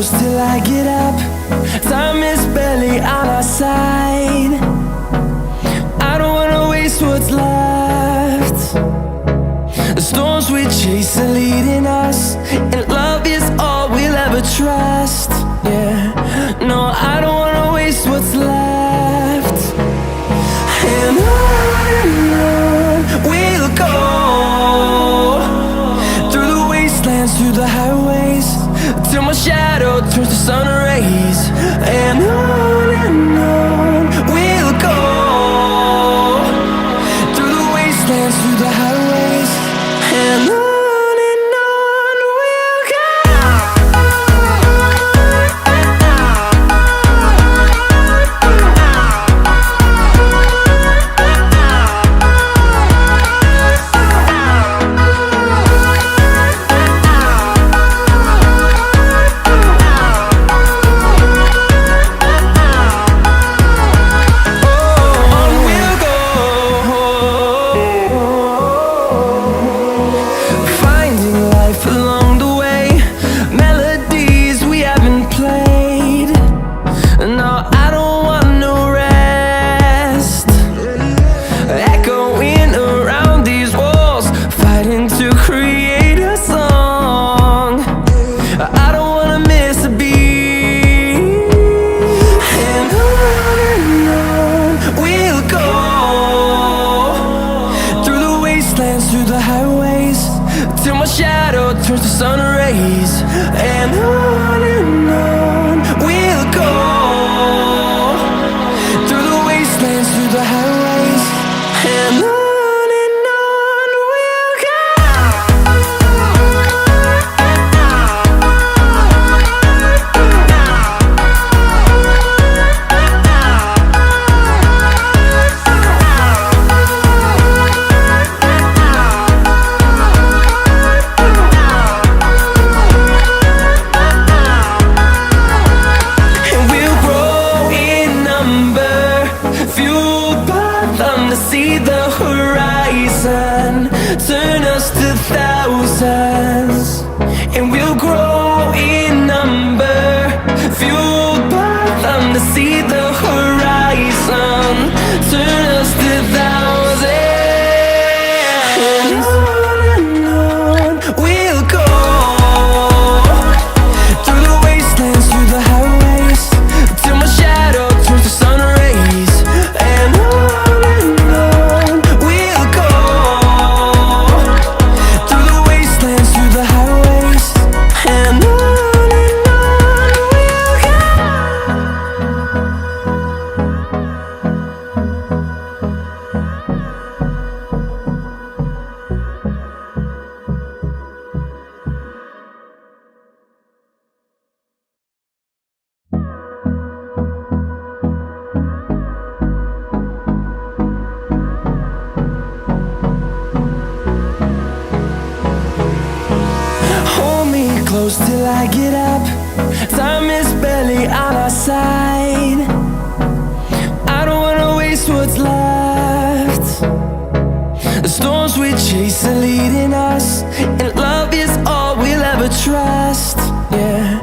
close till I get up. Time is barely on our side. I don't wanna waste what's left. The storms we chase are leading us, and love is all we'll ever trust. Yeah, no, I don't wanna waste what's left. And on we'll go, through the wastelands, through the highways, till my shadow turns to sun rays. And on we'll go, through the wastelands, through the highways, and on we'll go. Through the highways, till my shadow turns to sun rays. And on we'll go, through the wastelands, through the highways, and on we'll go. See the horizon turn us to thousands, and we'll grow in number, fueled by them. To see the horizon turn us to thousands, and on we'll go, through the wastelands, through the highways, till my shadow turns to sun rays. And close till I get up. Time is barely on our side. I don't wanna waste what's left. The storms we chase are leading us, and love is all we'll ever trust. Yeah,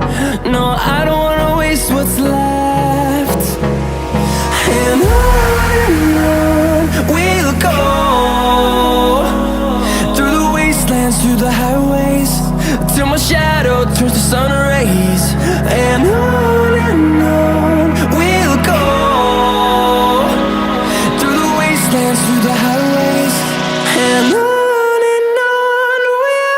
no, I don't wanna waste what's left. And on we'll go, through the wastelands, through the highways, till my shadow turns to sun rays. And on we'll go, through the wastelands, through the highways, and on we'll go.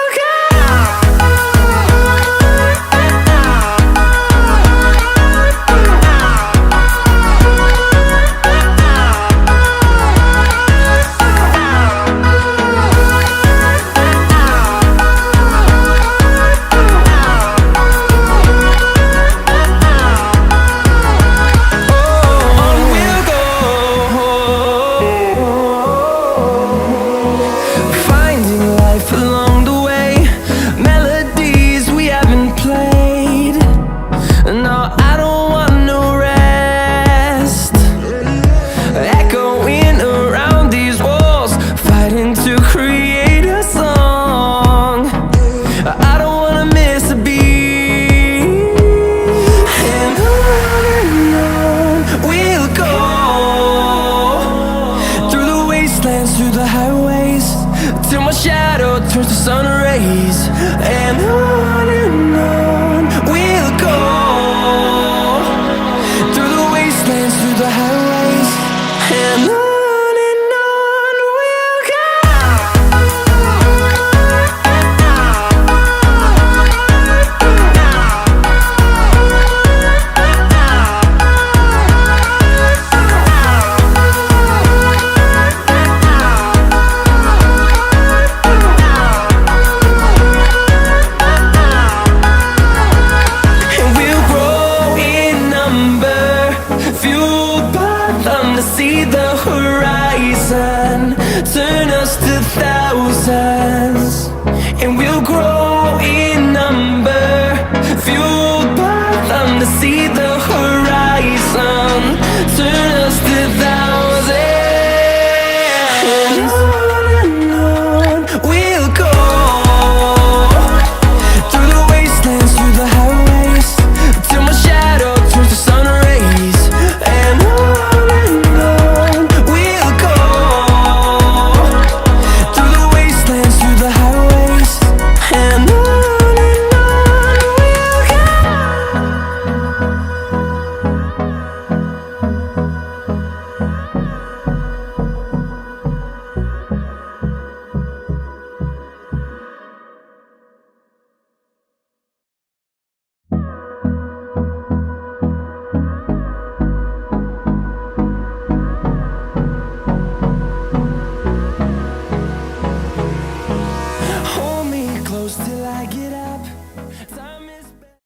fathom to see the horizon, turn us to thousands.